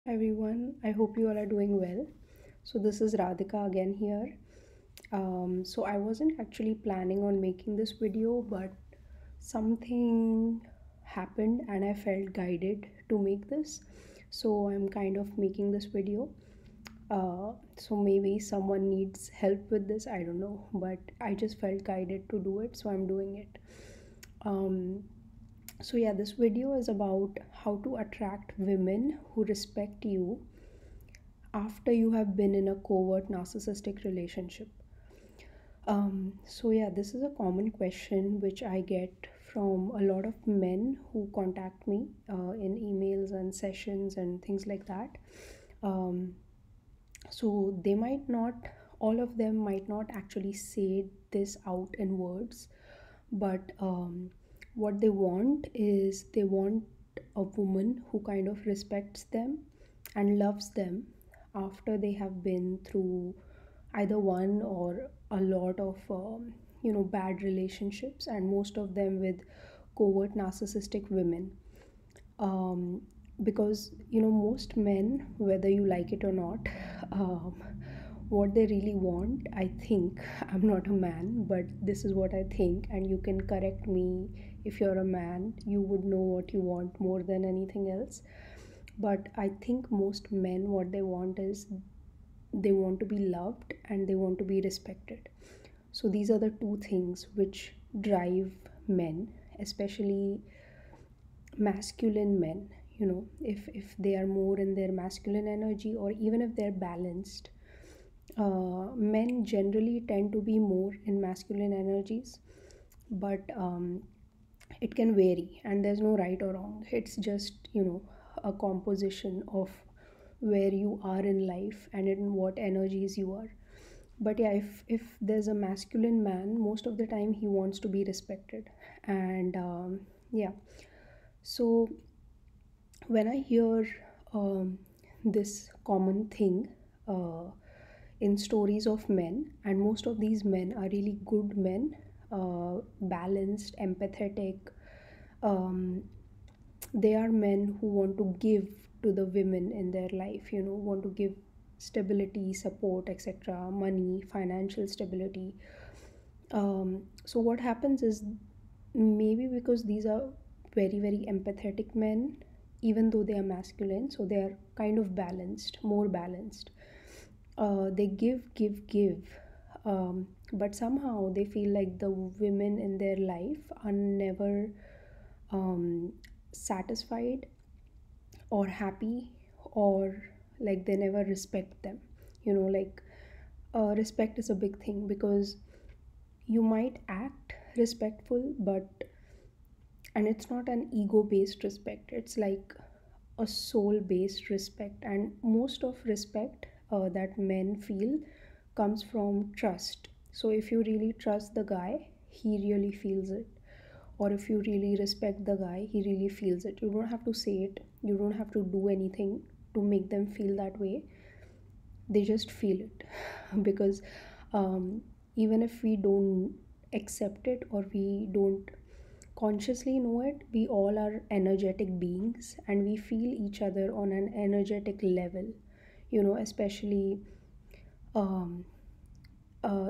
Everyone. I hope you all are doing well. So, this is Radhika again here. So, I wasn't actually planning on making this video, but something happened and I felt guided to make this. So, I'm kind of making this video. So, maybe someone needs help with this, I don't know, but I just felt guided to do it, so I'm doing it. Um, so, yeah, this video is about how to attract women who respect you after you have been in a covert narcissistic relationship. So yeah, this is a common question which I get from a lot of men who contact me in emails and sessions and things like that. Um, so they might not, all of them might not actually say this out in words, but what they want is they want a woman who kind of respects them and loves them after they have been through either one or a lot of bad relationships, and most of them with covert narcissistic women. Um, because most men, whether you like it or not, um, what they really want, I think, I'm not a man, but this is what I think, and you can correct me. If you're a man, you would know what you want more than anything else. But I think most men, what they want is they want to be loved and they want to be respected. So these are the two things which drive men, especially masculine men. If they are more in their masculine energy, or even if they're balanced, men generally tend to be more in masculine energies. But it can vary, and there's no right or wrong. It's just a composition of where you are in life and in what energies you are. But yeah, if there's a masculine man, most of the time he wants to be respected. And yeah, so when I hear this common thing uh, in stories of men, and most of these men are really good men, balanced, empathetic. um, they are men who want to give to the women in their life, want to give stability, support, etc., money, financial stability. So what happens is, maybe because these are very very empathetic men, even though they are masculine, so they are kind of balanced, more balanced. They give, but somehow they feel like the women in their life are never um, satisfied or happy, or like they never respect them. Like, respect is a big thing, because you might act respectful, but and it's not an ego based respect, it's like a soul based respect. And most of respect that men feel comes from trust. So if you really trust the guy, he really feels it. Or if you really respect the guy, he really feels it. You don't have to say it, you don't have to do anything to make them feel that way. They just feel it. Because even if we don't accept it, or we don't consciously know it, we all are energetic beings and we feel each other on an energetic level. Especially um,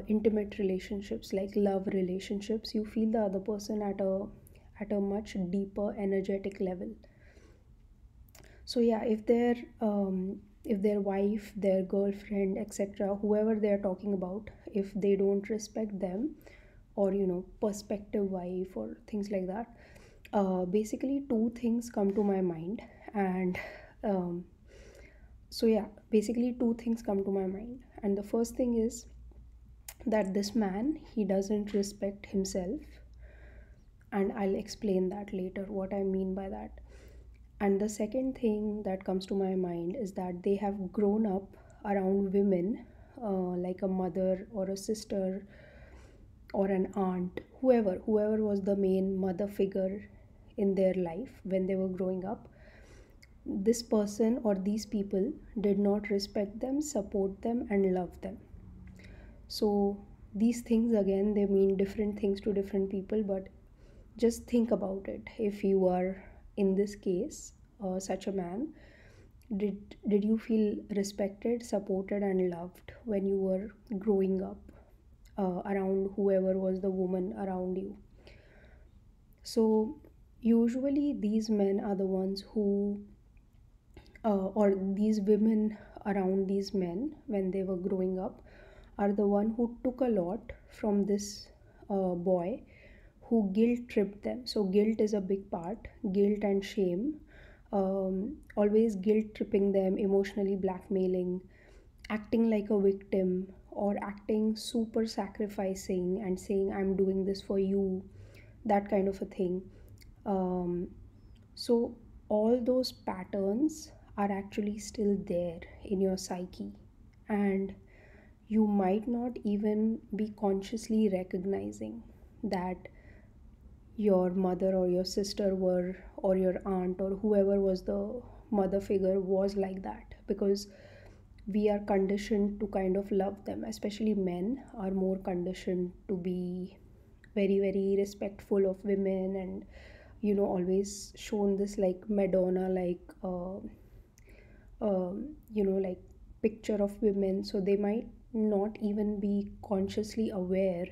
intimate relationships, like love relationships, you feel the other person at a much deeper energetic level. So yeah, if their wife, their girlfriend, etc., whoever they're talking about, if they don't respect them, or prospective wife or things like that, basically two things come to my mind. And um, so yeah, basically two things come to my mind. And the first thing is that this man, he doesn't respect himself, and I'll explain that later what I mean by that. And the second thing that comes to my mind is that they have grown up around women, like a mother or a sister or an aunt, whoever was the main mother figure in their life when they were growing up. This person or these people did not respect them, support them, and love them. So these things, again, they mean different things to different people, but just think about it. If you are in this case, such a man, Did you feel respected, supported, and loved when you were growing up around whoever was the woman around you? So, usually, these men are the ones who, or these women around these men when they were growing up, are the one who took a lot from this boy who guilt tripped them. So, guilt is a big part, guilt and shame. Always guilt tripping them, emotionally blackmailing, acting like a victim, or acting super sacrificing and saying, I'm doing this for you, that kind of a thing. Um, so, all those patterns are actually still there in your psyche, and you might not even be consciously recognizing that your mother or your sister were, or your aunt, or whoever was the mother figure was like that, because we are conditioned to kind of love them. Especially men are more conditioned to be very, very respectful of women, and always shown this like Madonna like like picture of women. So they might not even be consciously aware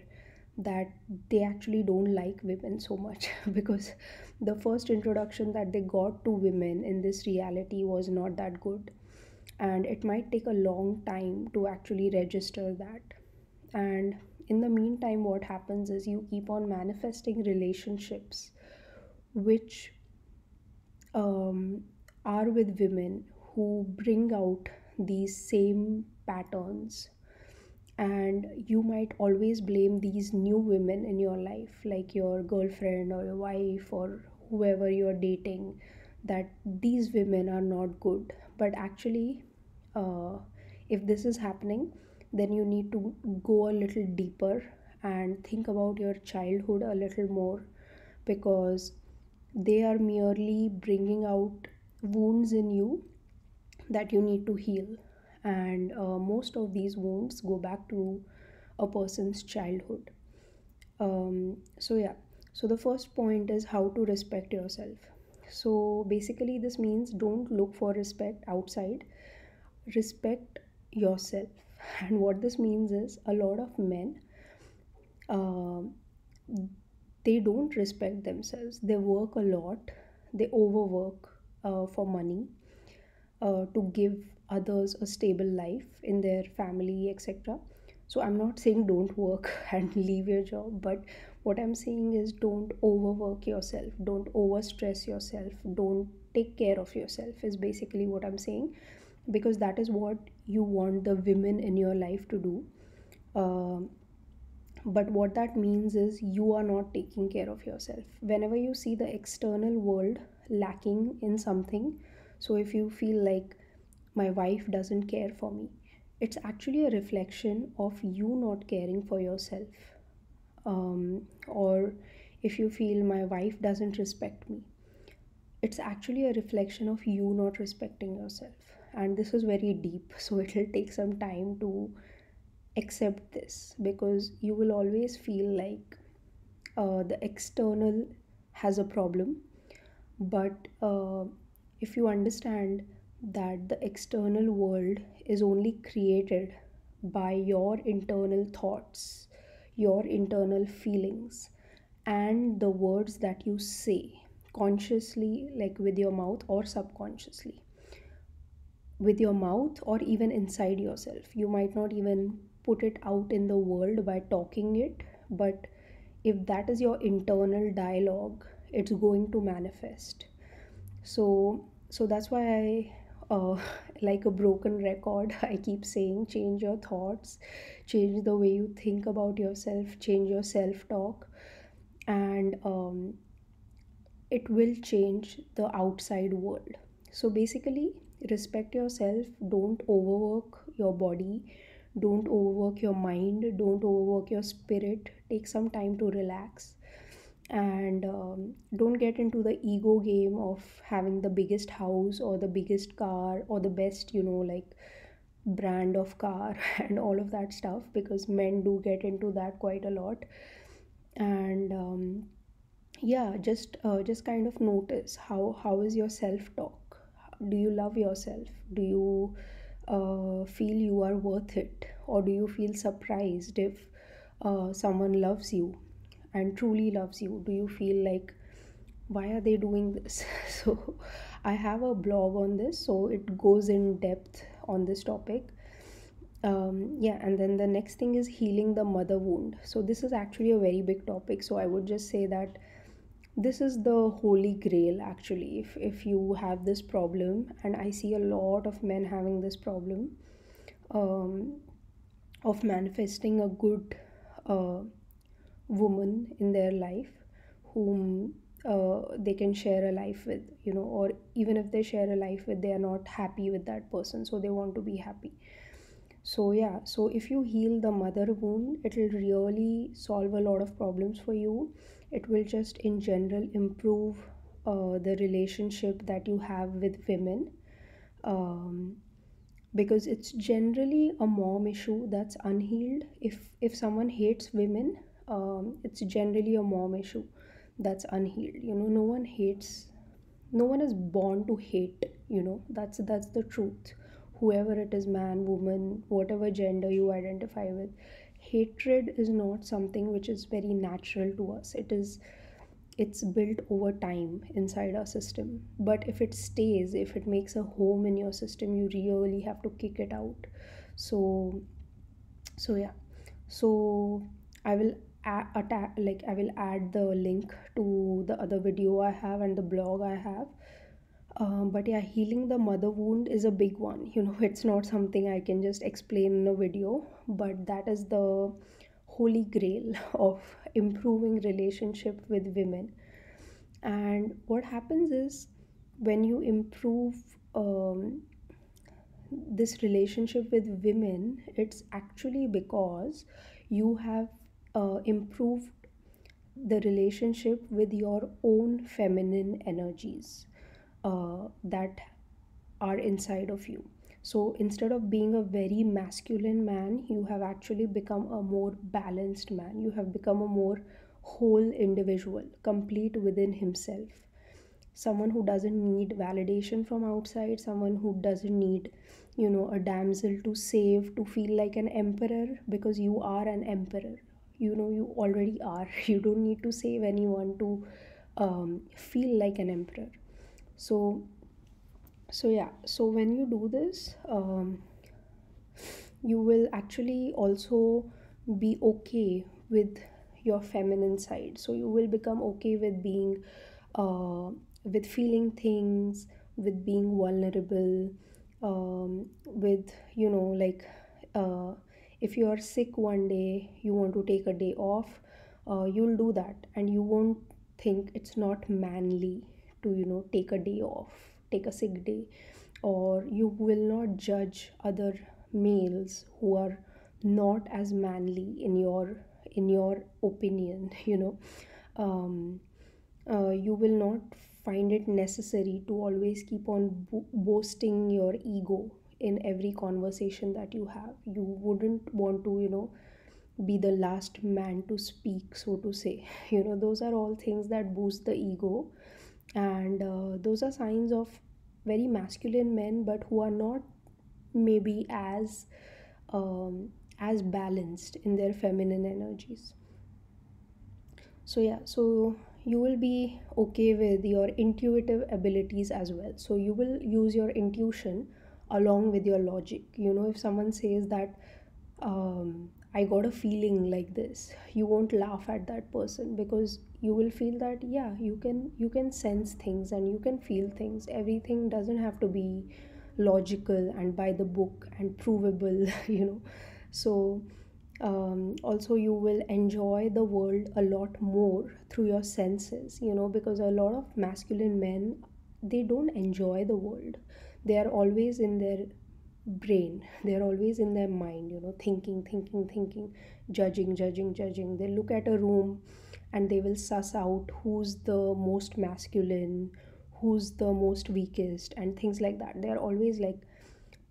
that they actually don't like women so much because the first introduction that they got to women in this reality was not that good, and it might take a long time to actually register that. And in the meantime, what happens is you keep on manifesting relationships which um, are with women who bring out these same patterns, and you might always blame these new women in your life, like your girlfriend or your wife or whoever you're dating, that these women are not good. But actually, uh, if this is happening, then you need to go a little deeper and think about your childhood a little more, because they are merely bringing out wounds in you that you need to heal. And most of these wounds go back to a person's childhood. So, yeah. So, the first point is how to respect yourself. So, basically, this means don't look for respect outside, respect yourself. And what this means is a lot of men, uh, they don't respect themselves. They work a lot, they overwork for money, to give others a stable life in their family, etc. So, I'm not saying don't work and leave your job, but what I'm saying is don't overwork yourself, don't overstress yourself, don't take care of yourself, is basically what I'm saying, because that is what you want the women in your life to do. Um but what that means is you are not taking care of yourself. Whenever you see the external world lacking in something, so if you feel like my wife doesn't care for me, it's actually a reflection of you not caring for yourself. Or if you feel my wife doesn't respect me, it's actually a reflection of you not respecting yourself. And this is very deep, so it will take some time to accept this, because you will always feel like the external has a problem. But if you understand that the external world is only created by your internal thoughts, your internal feelings, and the words that you say consciously, like with your mouth, or subconsciously with your mouth, or even inside yourself. You might not even put it out in the world by talking it, but if that is your internal dialogue, it's going to manifest. So that's why I, like a broken record, I keep saying change your thoughts, change the way you think about yourself, change your self talk, and it will change the outside world. So basically, respect yourself, don't overwork your body, don't overwork your mind, don't overwork your spirit. Take some time to relax, and don't get into the ego game of having the biggest house or the biggest car or the best, like brand of car and all of that stuff, because men do get into that quite a lot. And yeah, just kind of notice how is your self talk, Do you love yourself? Do you feel you are worth it? Or do you feel surprised if someone loves you and truly loves you? Do you feel like, why are they doing this? So I have a blog on this, so it goes in depth on this topic. Yeah, and then the next thing is healing the mother wound. So this is actually a very big topic, so I would just say that this is the holy grail actually. If you have this problem, and I see a lot of men having this problem, um, of manifesting a good uh, woman in their life, whom they can share a life with, or even if they share a life with, they are not happy with that person, so they want to be happy. So yeah, so if you heal the mother wound, it will really solve a lot of problems for you. It will just in general improve the relationship that you have with women. um, because it's generally a mom issue that's unhealed. If someone hates women, it's generally a mom issue that's unhealed. No one hates, no one is born to hate. That's the truth. Whoever it is, man, woman, whatever gender you identify with, hatred is not something which is very natural to us. It's built over time inside our system, but if it stays, if it makes a home in your system, you really have to kick it out. So so yeah, so I will I will add the link to the other video I have and the blog I have. But yeah, healing the mother wound is a big one. It's not something I can just explain in a video, but that is the holy grail of improving relationship with women. And what happens is, when you improve this relationship with women, it's actually because you have improved the relationship with your own feminine energies that are inside of you. So instead of being a very masculine man, you have actually become a more balanced man. You have become a more whole individual, complete within himself. Someone who doesn't need validation from outside, someone who doesn't need, a damsel to save to feel like an emperor, because you are an emperor. You already are. You don't need to save anyone to feel like an emperor. So so yeah, so when you do this, you will actually also be okay with your feminine side. So you will become okay with being with feeling things, with being vulnerable, with, like, uh, if you are sick one day, you want to take a day off, you'll do that, and you won't think it's not manly to, take a day off, take a sick day. Or you will not judge other males who are not as manly in your opinion. um, you will not find it necessary to always keep on boasting your ego in every conversation that you have. You wouldn't want to, be the last man to speak, so to say. Those are all things that boost the ego, and those are signs of very masculine men, but who are not maybe as balanced in their feminine energies. So yeah, so you will be okay with your intuitive abilities as well. So you will use your intuition along with your logic. If someone says that, I got a feeling like this, you won't laugh at that person, because you will feel that, yeah, you can sense things and you can feel things. Everything doesn't have to be logical and by the book and provable. So also you will enjoy the world a lot more through your senses, because a lot of masculine men, they don't enjoy the world. They are always in their brain, they are always in their mind, thinking, thinking, thinking, judging, judging, judging. They look at a room and they will suss out who's the most masculine, who's the most weakest, and things like that. They are always like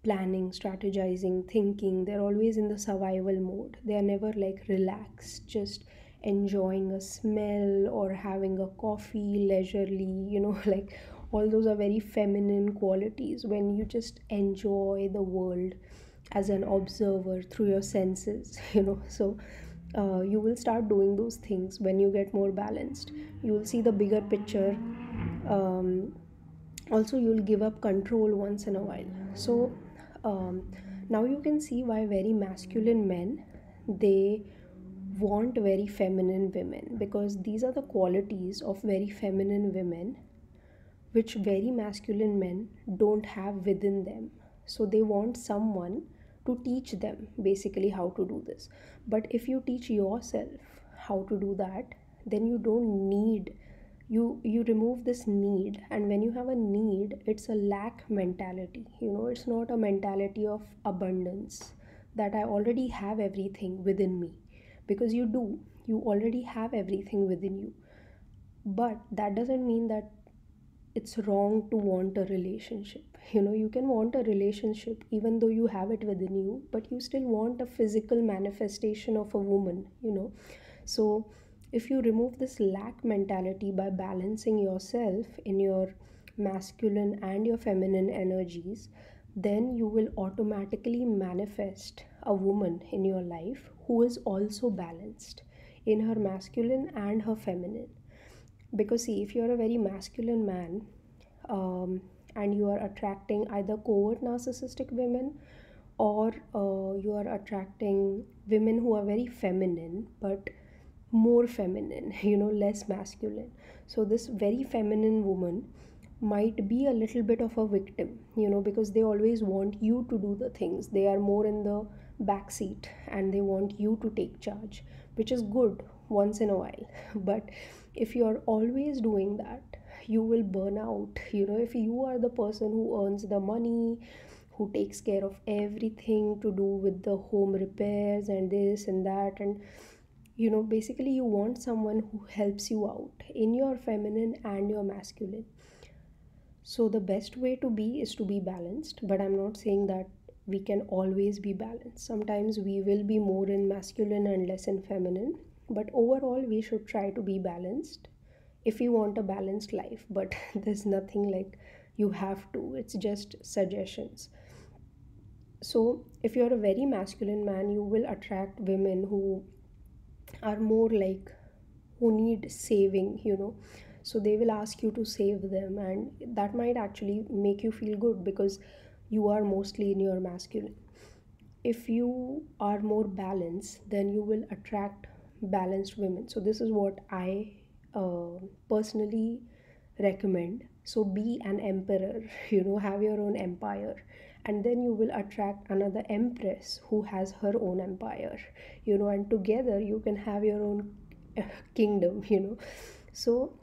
planning, strategizing, thinking. They're always in the survival mode. They are never like relaxed, just enjoying a smell or having a coffee leisurely, like all those are very feminine qualities when you just enjoy the world as an observer through your senses. So you will start doing those things when you get more balanced. You will see the bigger picture. Also, you'll give up control once in a while. So um, now you can see why very masculine men, they want very feminine women, because these are the qualities of very feminine women which very masculine men don't have within them. So they want someone to teach them basically how to do this. But if you teach yourself how to do that, then you don't need, you remove this need. And when you have a need, it's a lack mentality. It's not a mentality of abundance, that I already have everything within me, because you do, you already have everything within you. But that doesn't mean that it's wrong to want a relationship. You can want a relationship even though you have it within you, but you still want a physical manifestation of a woman. So if you remove this lack mentality by balancing yourself in your masculine and your feminine energies, then you will automatically manifest a woman in your life who is also balanced in her masculine and her feminine. Because see, if you're a very masculine man, and you are attracting either covert narcissistic women, or you are attracting women who are very feminine but more feminine, less masculine. So this very feminine woman might be a little bit of a victim, because they always want you to do the things. They are more in the back seat and they want you to take charge, which is good once in a while. But if you are always doing that, you will burn out. If you are the person who earns the money, who takes care of everything to do with the home repairs and this and that, and basically you want someone who helps you out in your feminine and your masculine. So the best way to be is to be balanced, but I'm not saying that we can always be balanced. Sometimes we will be more in masculine and less in feminine, but overall we should try to be balanced if you want a balanced life. But there's nothing like you have to, it's just suggestions. So if you're a very masculine man, you will attract women who are more like, who need saving. So they will ask you to save them, and that might actually make you feel good because you are mostly in your masculine. If you are more balanced, then you will attract balanced women. So this is what I personally recommend. So be an emperor, have your own empire, and then you will attract another empress who has her own empire, and together you can have your own kingdom. So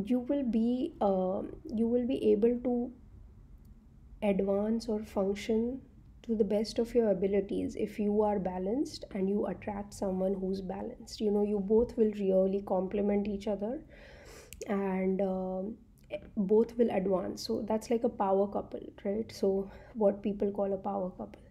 you will be able to advance or function to the best of your abilities if you are balanced and you attract someone who's balanced. You both will really complement each other, and both will advance. So that's like a power couple, right? So what people call a power couple.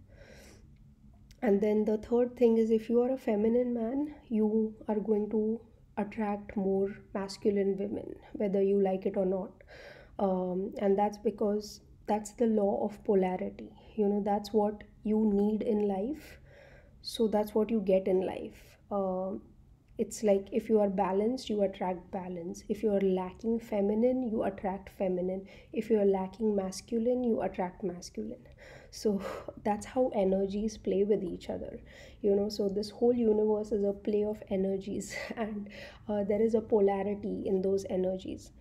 And then the third thing is, if you are a feminine man, you are going to attract more masculine women, whether you like it or not. And that's because that's the law of polarity. That's what you need in life. So that's what you get in life. It's like, if you are balanced, you attract balance. If you are lacking feminine, you attract feminine. If you are lacking masculine, you attract masculine. So that's how energies play with each other. So this whole universe is a play of energies, and there is a polarity in those energies.